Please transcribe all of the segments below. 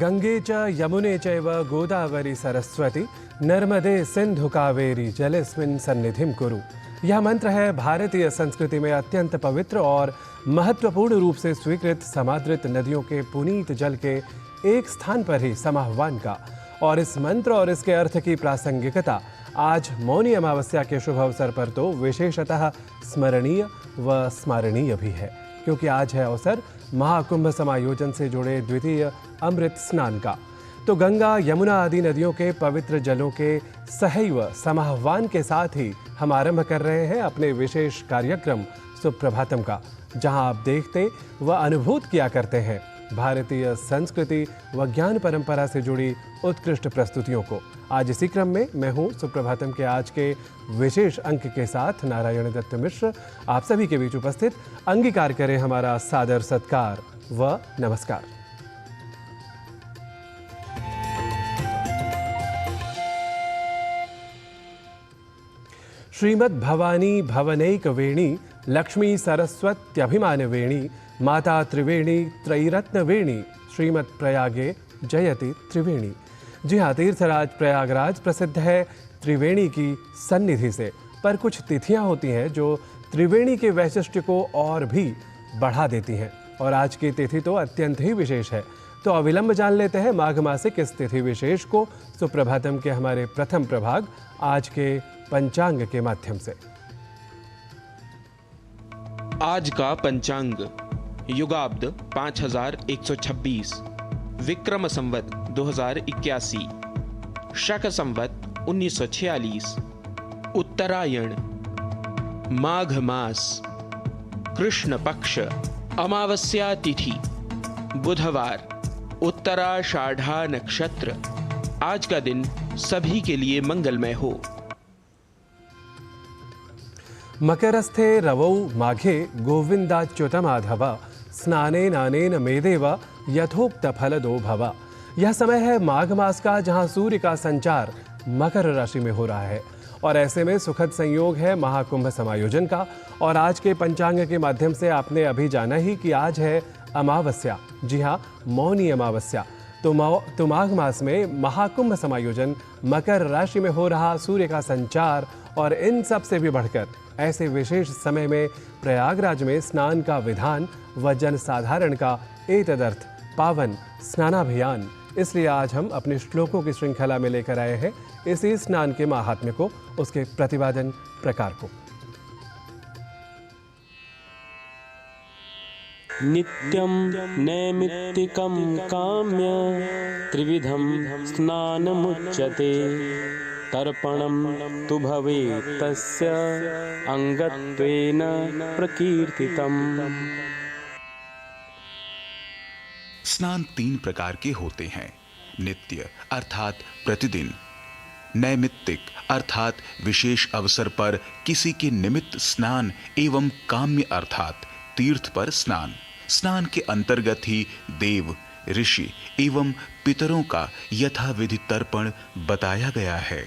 गंगे च यमुने चैव गोदावरी सरस्वती नर्मदे सिंधु कावेरी जलेस्मिन् सन्निधिं कुरु। यह मंत्र है भारतीय संस्कृति में अत्यंत पवित्र और महत्वपूर्ण रूप से स्वीकृत समादृत नदियों के पुनीत जल के एक स्थान पर ही समाह्वान का। और इस मंत्र और इसके अर्थ की प्रासंगिकता आज मौनी अमावस्या के शुभ अवसर पर तो विशेषतः स्मरणीय व स्मारणीय भी है, क्योंकि आज है अवसर महाकुंभ समायोजन से जुड़े द्वितीय अमृत स्नान का। तो गंगा यमुना आदि नदियों के पवित्र जलों के सहैव समाह्वान के साथ ही हम आरंभ कर रहे हैं अपने विशेष कार्यक्रम सुप्रभातम का, जहां आप देखते व अनुभूत किया करते हैं भारतीय संस्कृति व ज्ञान परंपरा से जुड़ी उत्कृष्ट प्रस्तुतियों को। आज इसी क्रम में मैं हूं सुप्रभातम के आज के विशेष अंक के साथ नारायण दत्त मिश्र आप सभी के बीच उपस्थित। अंगीकार करें हमारा सादर सत्कार व नमस्कार। श्रीमद् भवानी भवनैक वेणी लक्ष्मी सरस्वत्यभिमान वेणी माता त्रिवेणी त्रैरत्न वेणी श्रीमद् प्रयागे जयति त्रिवेणी। जी हाँ, तीर्थराज प्रयागराज प्रसिद्ध है त्रिवेणी की सन्निधि से, पर कुछ तिथियां होती हैं जो त्रिवेणी के वैशिष्ट्य को और भी बढ़ा देती हैं, और आज की तिथि तो अत्यंत ही विशेष है। तो अविलंब जान लेते हैं माघ मासिक इस तिथि विशेष को सुप्रभातम के हमारे प्रथम प्रभाग आज के पंचांग के माध्यम से। आज का पंचांग युगाब्द 5126, विक्रम संवत 2081, शक संवत 1946, उत्तरायण, माघ मास, कृष्ण पक्ष, अमावस्या तिथि, बुधवार, उत्तराषाढ़ा नक्षत्र। आज का दिन सभी के लिए मंगलमय हो। मकरस्थे रवौ माघे गोविंदाच्युतमाधव स्नाने नानेन मेदेव यथोक्त फलदो भव। यह समय है माघ मास का, जहां सूर्य का संचार मकर राशि में हो रहा है, और ऐसे में सुखद संयोग है महाकुंभ समायोजन का। और आज के पंचांग के माध्यम से आपने अभी जाना ही कि आज है अमावस्या। जी हाँ, मौनी अमावस्या। तो माघ मास में महाकुंभ समायोजन, मकर राशि में हो रहा सूर्य का संचार, और इन सब से भी बढ़कर ऐसे विशेष समय में प्रयागराज में स्नान का विधान व जन साधारण का एतदर्थ पावन स्नानाभियान। इसलिए आज हम अपने श्लोकों की श्रृंखला में लेकर आए हैं इसी स्नान के महात्म्य को, उसके प्रतिपादन प्रकार को। नित्यं नैमित्तिकं काम्य त्रिविधं स्नानमुच्यते तर्पणं तु भवेत् तस्य अंगत्वेन प्रकीर्तितम्। स्नान 3 प्रकार के होते हैं। नित्य अर्थात प्रतिदिन, नैमित्तिक अर्थात विशेष अवसर पर किसी के निमित्त स्नान, एवं काम्य अर्थात तीर्थ पर स्नान। स्नान के अंतर्गत ही देव, ऋषि एवं पितरों का यथाविधि तर्पण बताया गया है।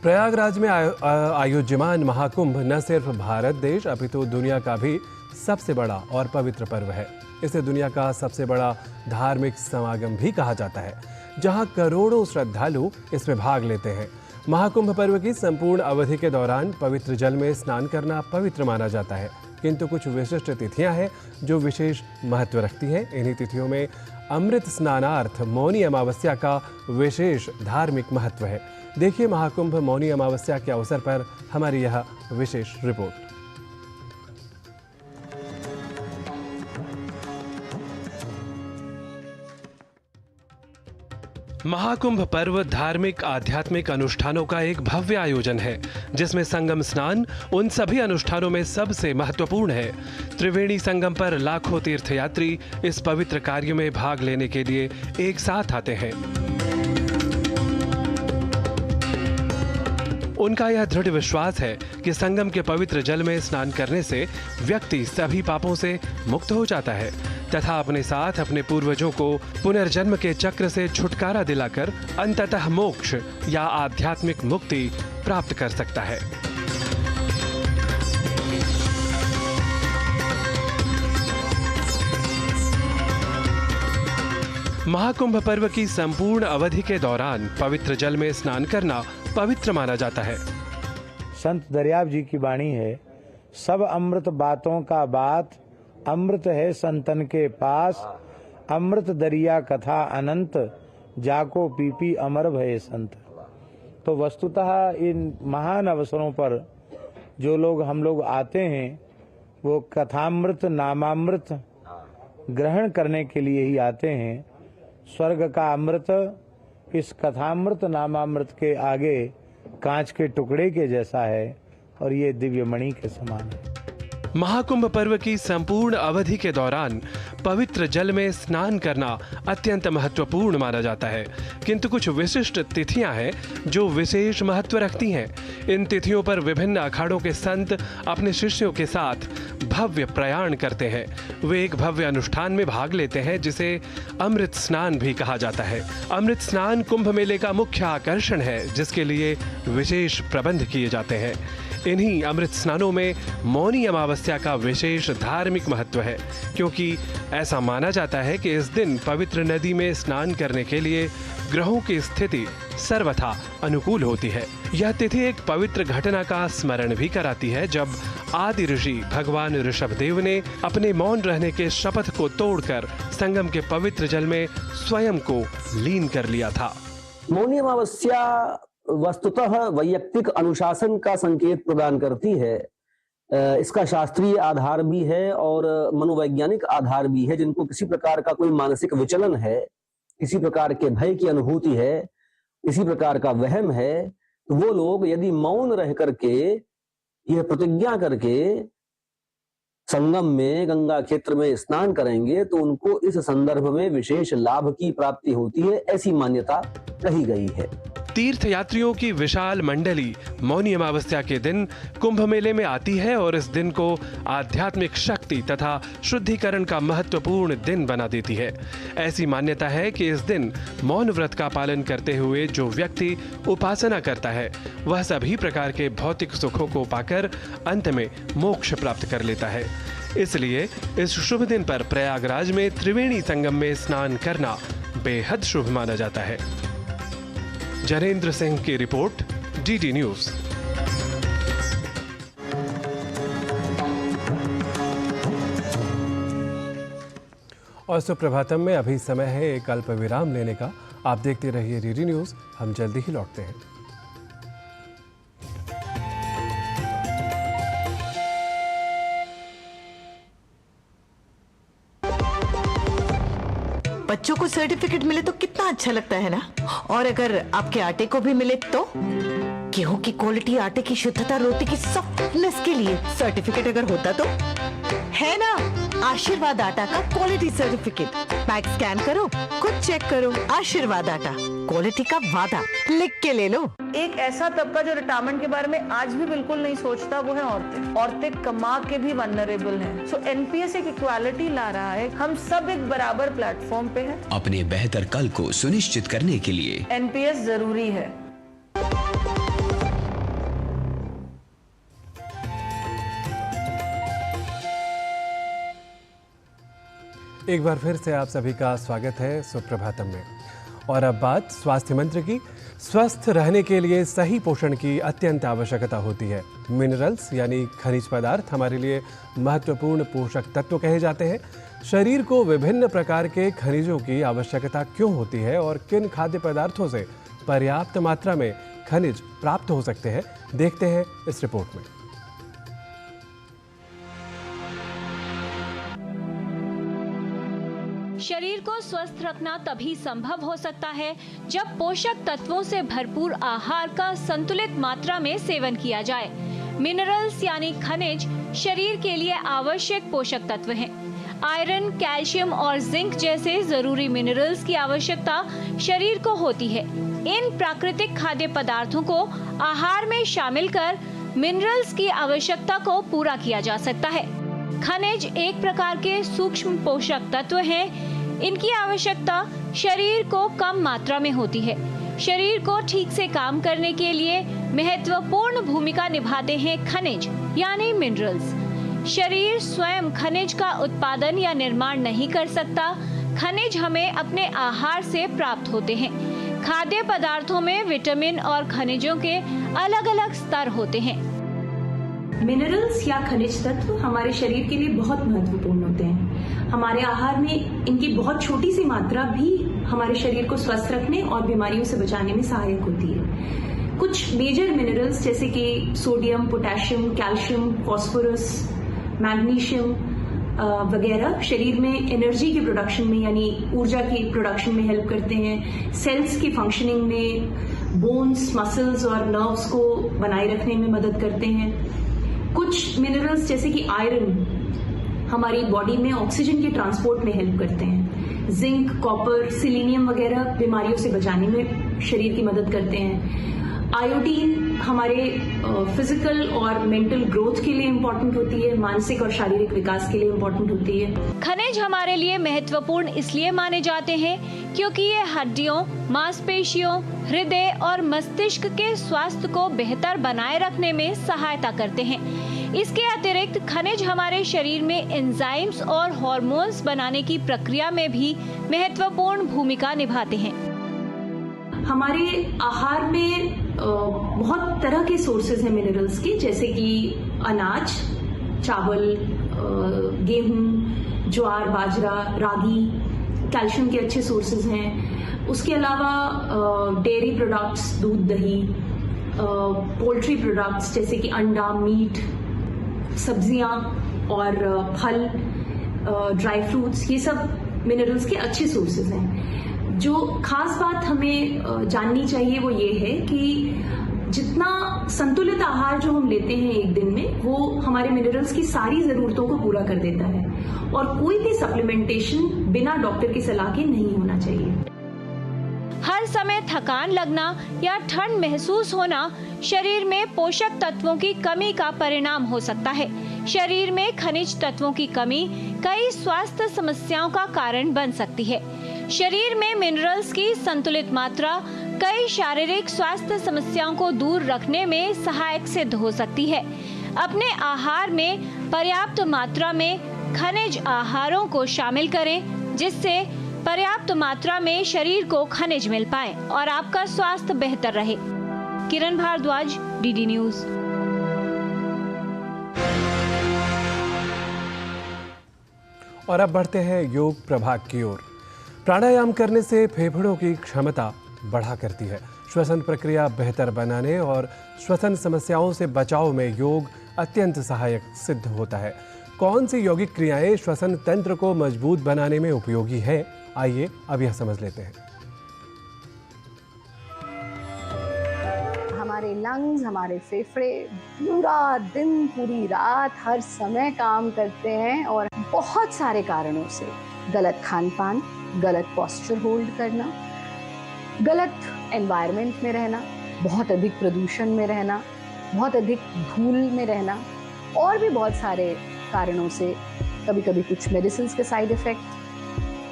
प्रयागराज में आयोज्यमान महाकुंभ न सिर्फ भारत देश अपितु दुनिया का भी सबसे बड़ा और पवित्र पर्व है। इसे दुनिया का सबसे बड़ा धार्मिक समागम भी कहा जाता है, जहां करोड़ों श्रद्धालु इसमें भाग लेते हैं। महाकुंभ पर्व की संपूर्ण अवधि के दौरान पवित्र जल में स्नान करना पवित्र माना जाता है, किंतु कुछ विशिष्ट तिथियां हैं जो विशेष महत्व रखती हैं। इन्हीं तिथियों में अमृत स्नानार्थ मौनी अमावस्या का विशेष धार्मिक महत्व है। देखिए महाकुंभ मौनी अमावस्या के अवसर पर हमारी यह विशेष रिपोर्ट। महाकुंभ पर्व धार्मिक आध्यात्मिक अनुष्ठानों का एक भव्य आयोजन है, जिसमें संगम स्नान उन सभी अनुष्ठानों में सबसे महत्वपूर्ण है। त्रिवेणी संगम पर लाखों तीर्थयात्री इस पवित्र कार्य में भाग लेने के लिए एक साथ आते हैं। उनका यह दृढ़ विश्वास है कि संगम के पवित्र जल में स्नान करने से व्यक्ति सभी पापों से मुक्त हो जाता है तथा अपने साथ अपने पूर्वजों को पुनर्जन्म के चक्र से छुटकारा दिलाकर अंततः मोक्ष या आध्यात्मिक मुक्ति प्राप्त कर सकता है। महाकुंभ पर्व की संपूर्ण अवधि के दौरान पवित्र जल में स्नान करना पवित्र माना जाता है। संत दरियाव जी की वाणी है, सब अमृत बातों का बात, अमृत है संतन के पास, अमृत दरिया कथा अनंत, जाको पीपी अमर भये संत। तो वस्तुतः इन महान अवसरों पर जो लोग हम लोग आते हैं वो कथामृत नामामृत ग्रहण करने के लिए ही आते हैं। स्वर्ग का अमृत इस कथामृत नामामृत के आगे कांच के टुकड़े के जैसा है और ये दिव्य मणि के समान है। महाकुंभ पर्व की संपूर्ण अवधि के दौरान पवित्र जल में स्नान करना अत्यंत महत्वपूर्ण माना जाता है, किंतु कुछ विशिष्ट तिथियां हैं जो विशेष महत्व रखती हैं। इन तिथियों पर विभिन्न अखाड़ों के संत अपने शिष्यों के साथ भव्य प्रयाण करते हैं। वे एक भव्य अनुष्ठान में भाग लेते हैं जिसे अमृत स्नान भी कहा जाता है। अमृत स्नान कुंभ मेले का मुख्य आकर्षण है, जिसके लिए विशेष प्रबंध किए जाते हैं। इन्हीं अमृत स्नानों में मौनी अमावस्या का विशेष धार्मिक महत्व है, क्योंकि ऐसा माना जाता है कि इस दिन पवित्र नदी में स्नान करने के लिए ग्रहों की स्थिति सर्वथा अनुकूल होती है। यह तिथि एक पवित्र घटना का स्मरण भी कराती है, जब आदि ऋषि भगवान ऋषभदेव ने अपने मौन रहने के शपथ को तोड़कर संगम के पवित्र जल में स्वयं को लीन कर लिया था। मौनी अमावस्या वस्तुतः वैयक्तिक अनुशासन का संकेत प्रदान करती है। इसका शास्त्रीय आधार भी है और मनोवैज्ञानिक आधार भी है। जिनको किसी प्रकार का कोई मानसिक विचलन है, किसी प्रकार के भय की अनुभूति है, किसी प्रकार का वहम है, तो वो लोग यदि मौन रह करके यह प्रतिज्ञा करके संगम में गंगा क्षेत्र में स्नान करेंगे तो उनको इस संदर्भ में विशेष लाभ की प्राप्ति होती है, ऐसी मान्यता कही गई है। तीर्थ यात्रियों की विशाल मंडली मौनी अमावस्या के दिन कुंभ मेले में आती है और इस दिन को आध्यात्मिक शक्ति तथा शुद्धिकरण का महत्वपूर्ण दिन बना देती है। ऐसी मान्यता है कि इस दिन मौन व्रत का पालन करते हुए जो व्यक्ति उपासना करता है वह सभी प्रकार के भौतिक सुखों को पाकर अंत में मोक्ष प्राप्त कर लेता है। इसलिए इस शुभ दिन पर प्रयागराज में त्रिवेणी संगम में स्नान करना बेहद शुभ माना जाता है। जनेंद्र सिंह की रिपोर्ट, डीडी न्यूज। और सुप्रभातम में अभी समय है एक अल्प विराम लेने का। आप देखते रहिए डीडी न्यूज, हम जल्दी ही लौटते हैं। बच्चों को सर्टिफिकेट मिले तो कितना अच्छा लगता है ना। और अगर आपके आटे को भी मिले तो गेहूं की क्वालिटी, आटे की शुद्धता, रोटी की सॉफ्टनेस के लिए सर्टिफिकेट अगर होता तो है ना। आशीर्वाद आटा का क्वालिटी सर्टिफिकेट, पैक स्कैन करो, खुद चेक करो। आशीर्वाद आटा, क्वालिटी का वादा, लिख के ले लो। एक ऐसा तबका जो रिटायरमेंट के बारे में आज भी बिल्कुल नहीं सोचता, वो है औरतें। औरतें कमा के भी वल्नरेबल हैं। सो एनपीएस एक इक्वालिटी ला रहा है। हम सब एक बराबर प्लेटफॉर्म पे हैं। अपने बेहतर कल को सुनिश्चित करने के लिए एनपीएस जरूरी है। एक बार फिर से आप सभी का स्वागत है सुप्रभातम में। और अब बात स्वास्थ्य मंत्री की। स्वस्थ रहने के लिए सही पोषण की अत्यंत आवश्यकता होती है। मिनरल्स यानी खनिज पदार्थ हमारे लिए महत्वपूर्ण पोषक तत्व कहे जाते हैं। शरीर को विभिन्न प्रकार के खनिजों की आवश्यकता क्यों होती है और किन खाद्य पदार्थों से पर्याप्त मात्रा में खनिज प्राप्त हो सकते हैं, देखते हैं इस रिपोर्ट में। शरीर को स्वस्थ रखना तभी संभव हो सकता है जब पोषक तत्वों से भरपूर आहार का संतुलित मात्रा में सेवन किया जाए। मिनरल्स यानी खनिज शरीर के लिए आवश्यक पोषक तत्व हैं। आयरन, कैल्शियम और जिंक जैसे जरूरी मिनरल्स की आवश्यकता शरीर को होती है। इन प्राकृतिक खाद्य पदार्थों को आहार में शामिल कर मिनरल्स की आवश्यकता को पूरा किया जा सकता है। खनिज एक प्रकार के सूक्ष्म पोषक तत्व हैं। इनकी आवश्यकता शरीर को कम मात्रा में होती है। शरीर को ठीक से काम करने के लिए महत्वपूर्ण भूमिका निभाते हैं खनिज यानी मिनरल्स। शरीर स्वयं खनिज का उत्पादन या निर्माण नहीं कर सकता, खनिज हमें अपने आहार से प्राप्त होते हैं। खाद्य पदार्थों में विटामिन और खनिजों के अलग अलग स्तर होते हैं। मिनरल्स या खनिज तत्व हमारे शरीर के लिए बहुत महत्वपूर्ण होते हैं। हमारे आहार में इनकी बहुत छोटी सी मात्रा भी हमारे शरीर को स्वस्थ रखने और बीमारियों से बचाने में सहायक होती है। कुछ मेजर मिनरल्स जैसे कि sodium, potassium, calcium, phosphorus, magnesium वगैरह शरीर में एनर्जी के प्रोडक्शन में यानी ऊर्जा की प्रोडक्शन में हेल्प करते हैं। सेल्स की फंक्शनिंग में, बोन्स, मसल्स और नर्व्स को बनाए रखने में मदद करते हैं। कुछ मिनरल्स जैसे कि आयरन हमारी बॉडी में ऑक्सीजन के ट्रांसपोर्ट में हेल्प करते हैं। जिंक, कॉपर, सिलीनियम वगैरह बीमारियों से बचाने में शरीर की मदद करते हैं। आयोडीन हमारे फिजिकल और मेंटल ग्रोथ के लिए इम्पोर्टेंट होती है, मानसिक और शारीरिक विकास के लिए इम्पोर्टेंट होती है। खनिज हमारे लिए महत्वपूर्ण इसलिए माने जाते हैं क्योंकि ये हड्डियों, मांसपेशियों, हृदय और मस्तिष्क के स्वास्थ्य को बेहतर बनाए रखने में सहायता करते हैं। इसके अतिरिक्त खनिज हमारे शरीर में एंजाइम्स और हार्मोन्स बनाने की प्रक्रिया में भी महत्वपूर्ण भूमिका निभाते हैं। हमारे आहार में बहुत तरह के सोर्सेज हैं मिनरल्स के, जैसे कि अनाज, चावल, गेहूं, ज्वार, बाजरा, रागी, कैल्शियम के अच्छे सोर्सेज हैं। उसके अलावा डेयरी प्रोडक्ट्स, दूध, दही, पोल्ट्री प्रोडक्ट्स जैसे कि अंडा, मीट, सब्जियां और फल, ड्राई फ्रूट्स, ये सब मिनरल्स के अच्छे सोर्सेज हैं। जो खास बात हमें जाननी चाहिए वो ये है कि जितना संतुलित आहार जो हम लेते हैं एक दिन में, वो हमारे मिनरल्स की सारी जरूरतों को पूरा कर देता है और कोई भी सप्लीमेंटेशन बिना डॉक्टर की सलाह के नहीं होना चाहिए। हर समय थकान लगना या ठंड महसूस होना शरीर में पोषक तत्वों की कमी का परिणाम हो सकता है। शरीर में खनिज तत्वों की कमी कई स्वास्थ्य समस्याओं का कारण बन सकती है। शरीर में मिनरल्स की संतुलित मात्रा कई शारीरिक स्वास्थ्य समस्याओं को दूर रखने में सहायक सिद्ध हो सकती है। अपने आहार में पर्याप्त मात्रा में खनिज आहारों को शामिल करें, जिससे पर्याप्त मात्रा में शरीर को खनिज मिल पाए और आपका स्वास्थ्य बेहतर रहे। किरण भारद्वाज, डीडी न्यूज। और अब बढ़ते हैं योग प्रभाग की ओर। प्राणायाम करने से फेफड़ों की क्षमता बढ़ा करती है। श्वसन प्रक्रिया बेहतर बनाने और श्वसन समस्याओं से बचाव में योग अत्यंत सहायक सिद्ध होता है। कौन सी यौगिक क्रियाएं श्वसन तंत्र को मजबूत बनाने में उपयोगी हैं? आइए अब यह समझ लेते हैं। हमारे लंग्स, हमारे फेफड़े पूरा दिन, पूरी रात, हर समय काम करते हैं और बहुत सारे कारणों से गलत खान पान, गलत पोस्चर होल्ड करना, गलत एनवायरनमेंट में रहना, बहुत अधिक प्रदूषण में रहना, बहुत अधिक धूल में रहना और भी बहुत सारे कारणों से, कभी कभी कुछ मेडिसिन के साइड इफेक्ट,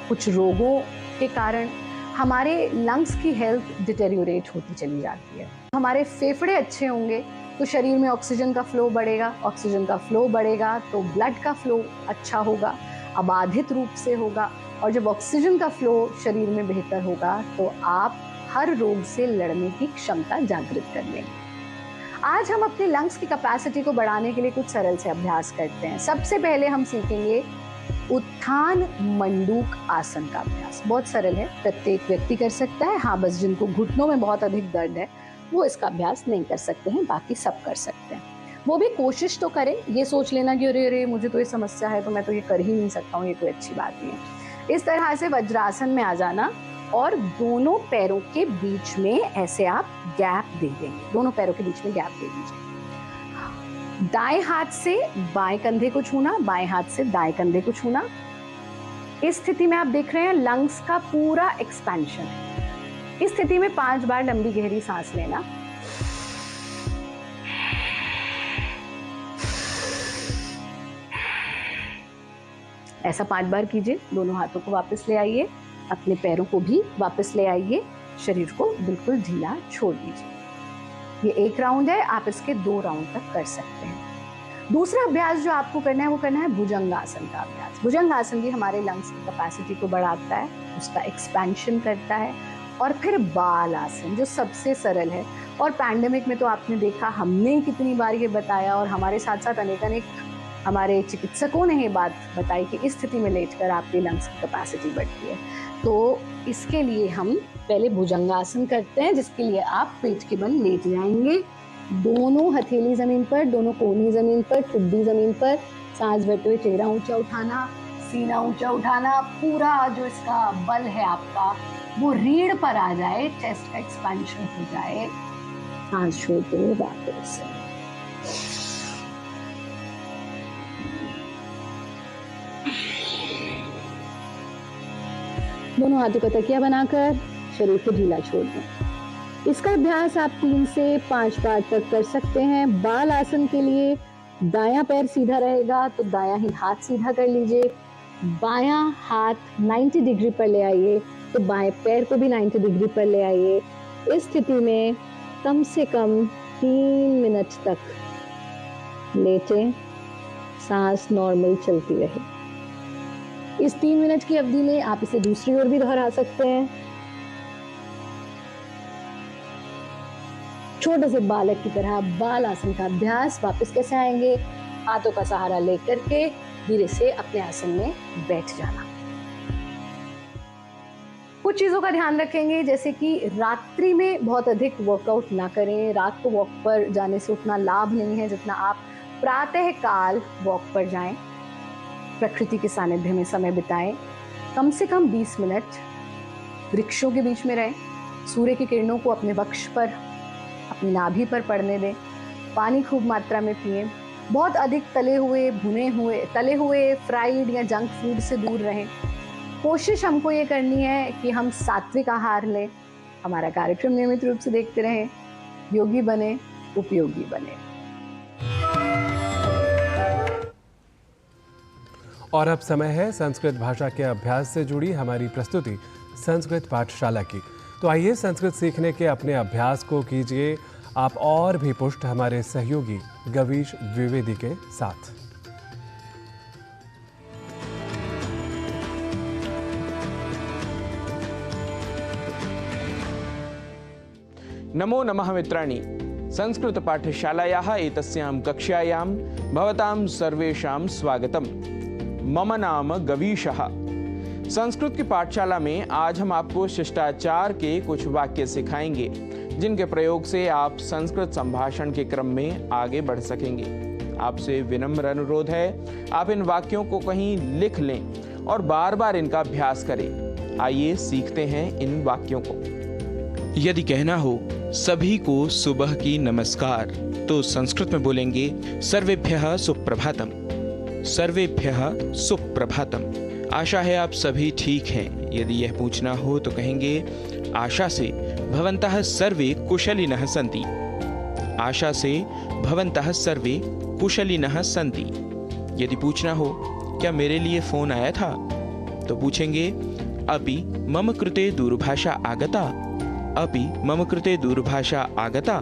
कुछ रोगों के कारण हमारे लंग्स की हेल्थ डिटेरियोरेट होती चली जाती है। हमारे फेफड़े अच्छे होंगे तो शरीर में ऑक्सीजन का फ्लो बढ़ेगा, ऑक्सीजन का फ्लो बढ़ेगा तो ब्लड का फ्लो अच्छा होगा, अबाधित रूप से होगा, और जब ऑक्सीजन का फ्लो शरीर में बेहतर होगा तो आप हर रोग से लड़ने की क्षमता जागृत कर लेंगे। आज हम अपने लंग्स की कैपेसिटी को बढ़ाने के लिए कुछ सरल से अभ्यास करते हैं। सबसे पहले हम सीखेंगे उत्थान मंडूक आसन का अभ्यास। बहुत सरल है, प्रत्येक व्यक्ति कर सकता है। हाँ, बस जिनको घुटनों में बहुत अधिक दर्द है वो इसका अभ्यास नहीं कर सकते हैं, बाकी सब कर सकते हैं। वो भी कोशिश तो करें, ये सोच लेना कि अरे अरे मुझे तो ये समस्या है तो मैं तो ये कर ही नहीं सकता हूँ, ये कोई अच्छी बात नहीं है। इस तरह से वज्रासन में आ जाना और दोनों पैरों के बीच में ऐसे आप गैप दे देंगे, दोनों पैरों के बीच में गैप दे दीजिए। दाएं हाथ से बाएं कंधे को छूना, बाएं हाथ से दाएं कंधे को छूना। इस स्थिति में आप देख रहे हैं लंग्स का पूरा एक्सपेंशन है। इस स्थिति में 5 बार लंबी गहरी सांस लेना। ऐसा 5 बार कीजिए। दोनों हाथों को वापस ले आइए, अपने पैरों को भी वापस ले आइए, शरीर को बिल्कुल ढीला छोड़ दीजिए। ये 1 राउंड है, आप इसके 2 राउंड तक कर सकते हैं। दूसरा अभ्यास जो आपको करना है वो करना है भुजंगासन का अभ्यास। भुजंगासन भी हमारे लंग्स की कैपेसिटी को बढ़ाता है, उसका एक्सपेंशन करता है। और फिर बाल आसन जो सबसे सरल है, और पैंडेमिक में तो आपने देखा हमने कितनी बार ये बताया, और हमारे साथ साथ अनेक हमारे चिकित्सकों ने ये बात बताई कि इस स्थिति में लेटकर आपकी लंग्स की कैपेसिटी बढ़ती है। तो इसके लिए हम पहले भुजंगासन करते हैं, जिसके लिए आप पेट के बल लेट जाएंगे, दोनों हथेली जमीन पर, दोनों कोहनी जमीन पर, ठुड्डी जमीन पर, सांस भरते हुए चेहरा ऊंचा उठाना, सीना ऊंचा उठाना, पूरा जो इसका बल है आपका वो रीढ़ पर आ जाए, चेस्ट का एक्सपेंशन हो जाए, सांस छोड़ते हुए वापस। दोनों हाथों का तकिया बनाकर शरीर को ढीला छोड़ दें। इसका अभ्यास आप 3 से 5 बार तक कर सकते हैं। बाल आसन के लिए दायां पैर सीधा रहेगा तो दायां ही हाथ सीधा कर लीजिए, बायां हाथ 90 डिग्री पर ले आइए तो बाएं पैर को भी 90 डिग्री पर ले आइए। इस स्थिति में कम से कम 3 मिनट तक लेटें, सांस नॉर्मल चलती रहे। इस 3 मिनट की अवधि में आप इसे दूसरी ओर भी दोहरा सकते हैं। छोटे से बालक की तरह बाल आसन का अभ्यास। वापस कैसे आएंगे? हाथों का सहारा लेकर के धीरे से अपने आसन में बैठ जाना। कुछ चीजों का ध्यान रखेंगे, जैसे कि रात्रि में बहुत अधिक वर्कआउट ना करें। रात को वॉक पर जाने से उतना लाभ नहीं है जितना आप प्रातः काल वॉक पर जाएं, प्रकृति के सानिध्य में समय बिताएं। कम से कम 20 मिनट वृक्षों के बीच में रहें, सूर्य की किरणों को अपने वक्ष पर, अपनी नाभि पर पड़ने दें। पानी खूब मात्रा में पिएं। बहुत अधिक तले हुए फ्राइड या जंक फूड से दूर रहें। कोशिश हमको ये करनी है कि हम सात्विक आहार लें। हमारा कार्यक्रम नियमित रूप से देखते रहें। योगी बने, उपयोगी बने। और अब समय है संस्कृत भाषा के अभ्यास से जुड़ी हमारी प्रस्तुति संस्कृत पाठशाला की। तो आइए संस्कृत सीखने के अपने अभ्यास को कीजिए आप और भी पुष्ट हमारे सहयोगी गवीश द्विवेदी के साथ। नमो नमः मित्राणि। संस्कृत पाठशालायाः एतस्यां कक्षायां भवतां सर्वेषां स्वागतम्। मम नाम गवीशः। संस्कृत की पाठशाला में आज हम आपको शिष्टाचार के कुछ वाक्य सिखाएंगे, जिनके प्रयोग से आप संस्कृत संभाषण के क्रम में आगे बढ़ सकेंगे। आपसे विनम्र अनुरोध है, आप इन वाक्यों को कहीं लिख लें और बार बार इनका अभ्यास करें। आइए सीखते हैं इन वाक्यों को। यदि कहना हो सभी को सुबह की नमस्कार, तो संस्कृत में बोलेंगे सर्वेभ्यः सुप्रभातम। सर्वेभ्यः सुप्रभातम। आशा है आप सभी ठीक हैं। यदि यह पूछना हो तो कहेंगे आशा से भवन्तः सर्वे कुशलिनः सन्ति। आशा से भवन्तः सर्वे कुशलिनः सन्ति। यदि पूछना हो क्या मेरे लिए फोन आया था, तो पूछेंगे अपि मम कृते दूरभाषा आगता। अपि मम कृते दूरभाषा आगता।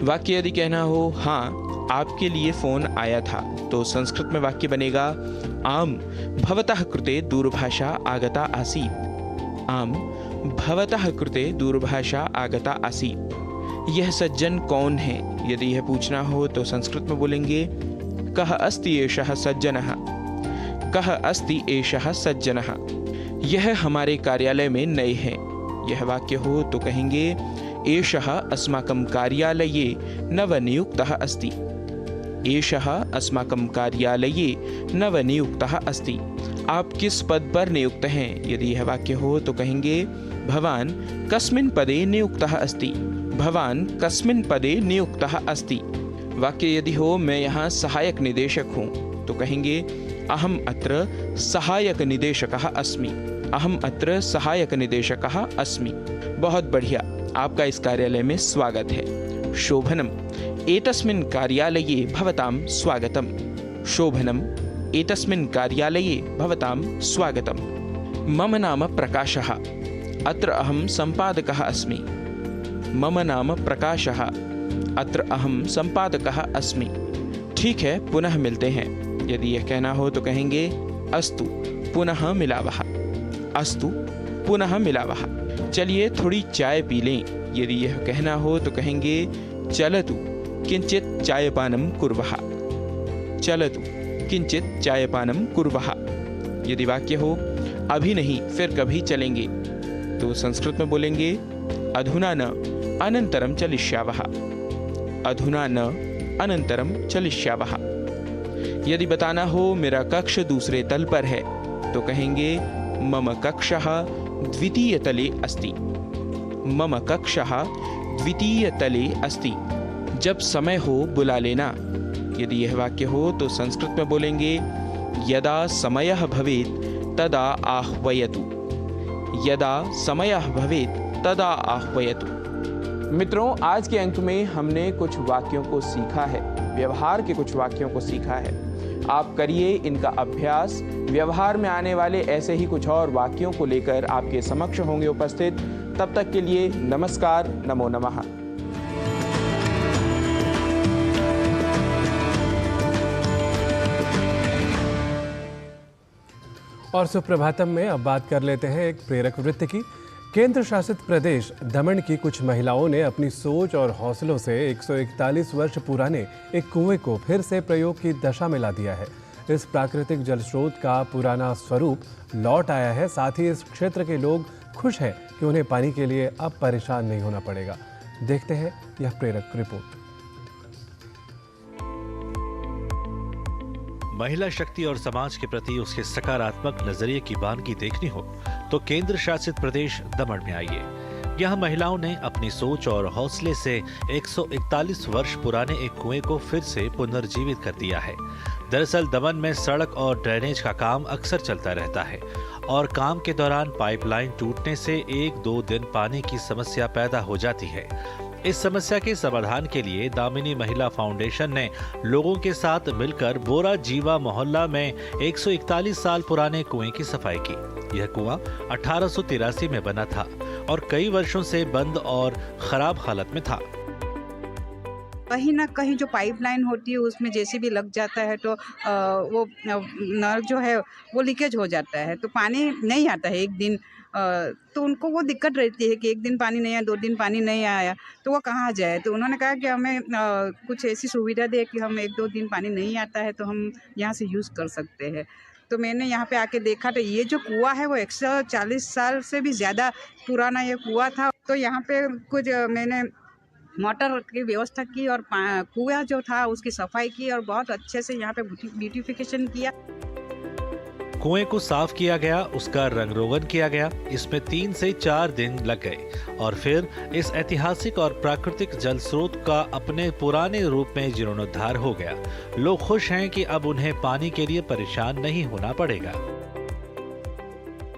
वाक्य यदि कहना हो हाँ आपके लिए फोन आया था, तो संस्कृत में वाक्य बनेगा आम भवतः कृते दूरभाषा आगता आसीत्। आम भवतः कृते दूरभाषा आगता आसीत्। यह सज्जन कौन है? यदि यह पूछना हो तो संस्कृत में बोलेंगे कः अस्ति एषः सज्जनः। कः अस्ति एषः सज्जनः। यह हमारे कार्यालय में नए हैं। यह वाक्य हो तो कहेंगे एषः अस्माकं कार्यालये नवनियुक्तः अस्ति। एषः अस्माकं कार्यालये नवनियुक्तः अस्ति। आप किस पद पर नियुक्त हैं? यदि यह वाक्य हो तो कहेंगे भवान कस्मिन् पदे नियुक्तः अस्ति। भवान कस्मिन् पदे नियुक्तः अस्ति। वाक्य यदि हो मैं यहाँ सहायक निदेशक हूँ, तो कहेंगे अहम अत्र सहायक निदेशकः अस्मि। अहम अत्र सहायक निदेशकः अस्मि। बहुत बढ़िया, आपका इस कार्यालय में स्वागत है। शोभनम एतस्मिन् कार्यालये भवतां स्वागतम्। शोभनम एतस्मिन् कार्यालये भवतां स्वागतम्। मम नाम प्रकाशः। अत्र अहं सम्पादकः अस्मि। मम नाम प्रकाशः। अत्र अहं सम्पादकः अस्मि। ठीक है, पुनः मिलते हैं। यदि यह कहना हो तो कहेंगे अस्तु पुनः मिलावः। अस्तु पुनः मिलावः। चलिए थोड़ी चाय पी लें। यदि यह कहना हो तो कहेंगे चलतु किंचित चायपानम कुर्वः। चलतु किंचित चायपानम कुर्वः। यदि वाक्य हो अभी नहीं फिर कभी चलेंगे तो संस्कृत में बोलेंगे अधुना न अनंतरम चलिष्यावः। अधुना न अनंतरम चलिष्यावः। यदि बताना हो मेरा कक्ष दूसरे तल पर है तो कहेंगे मम कक्षः द्वितीय तले अस्ति। मम कक्षः द्वितीय तले अस्ति। जब समय हो बुला लेना। यदि यह वाक्य हो तो संस्कृत में बोलेंगे यदा समयः भवेत् तदा आह्वयतु। यदा समयः भवेत् तदा आह्वयतु। मित्रों, आज के अंक में हमने कुछ वाक्यों को सीखा है, व्यवहार के कुछ वाक्यों को सीखा है। आप करिए इनका अभ्यास। व्यवहार में आने वाले ऐसे ही कुछ और वाक्यों को लेकर आपके समक्ष होंगे उपस्थित। तब तक के लिए नमस्कार, नमो नमः। और सुप्रभातम में अब बात कर लेते हैं एक प्रेरक वृत्त की। केंद्र शासित प्रदेश दमन की कुछ महिलाओं ने अपनी सोच और हौसलों से 141 वर्ष पुराने एक कुएं को फिर से प्रयोग की दशा में ला दिया है। इस प्राकृतिक जल स्रोत का पुराना स्वरूप लौट आया है। साथ ही इस क्षेत्र के लोग खुश हैं कि उन्हें पानी के लिए अब परेशान नहीं होना पड़ेगा। देखते हैं यह प्रेरक रिपोर्ट। महिला शक्ति और समाज के प्रति उसके सकारात्मक नजरिए की वानगी देखनी हो तो केंद्र शासित प्रदेश दमन में आइए। यहाँ महिलाओं ने अपनी सोच और हौसले से 141 वर्ष पुराने एक कुएं को फिर से पुनर्जीवित कर दिया है। दरअसल दमन में सड़क और ड्रेनेज का काम अक्सर चलता रहता है और काम के दौरान पाइपलाइन टूटने से 1-2 दिन पानी की समस्या पैदा हो जाती है। इस समस्या के समाधान के लिए दामिनी महिला फाउंडेशन ने लोगों के साथ मिलकर बोरा जीवा मोहल्ला में 141 साल पुराने कुएं की सफाई की। यह कुआं 1883 में बना था और कई वर्षों से बंद और खराब हालत में था। कहीं ना कहीं जो पाइपलाइन होती है उसमें जैसे भी लग जाता है तो वो नल जो है वो लीकेज हो जाता है, तो पानी नहीं आता है एक दिन। तो उनको वो दिक्कत रहती है कि एक दिन पानी नहीं आया, 2 दिन पानी नहीं आया तो वो कहाँ जाए। तो उन्होंने कहा कि हमें कुछ ऐसी सुविधा दे कि हम 1-2 दिन पानी नहीं आता है तो हम यहाँ से यूज़ कर सकते हैं। तो मैंने यहाँ पे आके देखा तो ये जो कुआं है वो 140 साल से भी ज़्यादा पुराना ये कुआं था। तो यहाँ पे कुछ मैंने मोटर की व्यवस्था की और कुआं जो था उसकी सफाई की और बहुत अच्छे से यहाँ पे ब्यूटिफिकेशन किया। कुएं को साफ किया गया, उसका रंग रोगन किया गया। इसमें 3 से 4 दिन लग गए और फिर इस ऐतिहासिक और प्राकृतिक जल स्रोत का अपने पुराने रूप में जीर्णोद्धार हो गया। लोग खुश हैं कि अब उन्हें पानी के लिए परेशान नहीं होना पड़ेगा।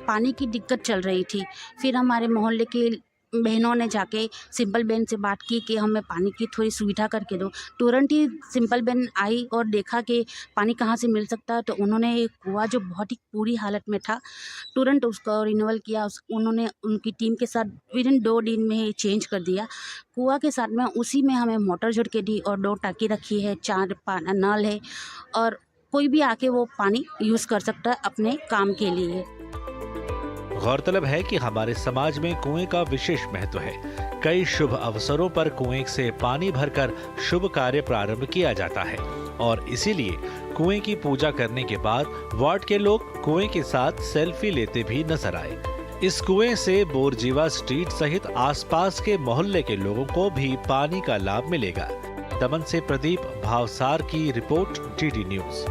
पानी की दिक्कत चल रही थी, फिर हमारे मोहल्ले के बहनों ने जाके सिंपल बहन से बात की कि हमें पानी की थोड़ी सुविधा करके दो। तुरंत ही सिंपल बहन आई और देखा कि पानी कहाँ से मिल सकता है, तो उन्होंने कुआं जो बहुत ही पूरी हालत में था तुरंत उसको रिन्यूअल किया। उन्होंने उनकी टीम के साथ विदिन 2 दिन में ही चेंज कर दिया। कुआं के साथ में उसी में हमें मोटर जोड़ के दी और 2 टाँकी रखी है, 4 नल है और कोई भी आके वो पानी यूज़ कर सकता है अपने काम के लिए। गौरतलब है कि हमारे समाज में कुएं का विशेष महत्व है। कई शुभ अवसरों पर कुएं से पानी भरकर शुभ कार्य प्रारंभ किया जाता है और इसीलिए कुएं की पूजा करने के बाद वार्ड के लोग कुएं के साथ सेल्फी लेते भी नजर आए। इस कुएं से बोरजीवा स्ट्रीट सहित आसपास के मोहल्ले के लोगों को भी पानी का लाभ मिलेगा। दमन से प्रदीप भावसार की रिपोर्ट, DD न्यूज।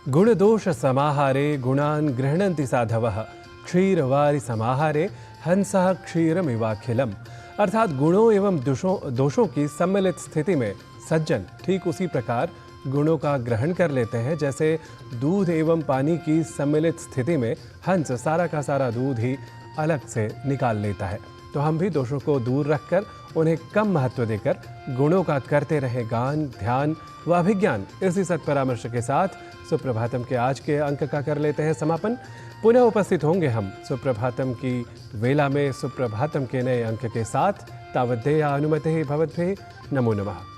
गुणदोष समाहारे गुणान् गृह्णन्ति साधवः क्षीरवारि समाहारे हंसः क्षीरमिवाखिलम्। अर्थात गुणों एवं दोषों की सम्मिलित स्थिति में सज्जन ठीक उसी प्रकार गुणों का ग्रहण कर लेते हैं जैसे दूध एवं पानी की सम्मिलित स्थिति में हंस सारा का सारा दूध ही अलग से निकाल लेता है। तो हम भी दोषों को दूर रखकर उन्हें कम महत्व देकर गुणों का करते रहे गान, ध्यान व अभिज्ञान। इसी सत्परामर्श के साथ सुप्रभातम के आज के अंक का कर लेते हैं समापन। पुनः उपस्थित होंगे हम सुप्रभातम की वेला में सुप्रभातम के नए अंक के साथ। तावद्देया अनुमतिः भवद्भिः। नमो नमः।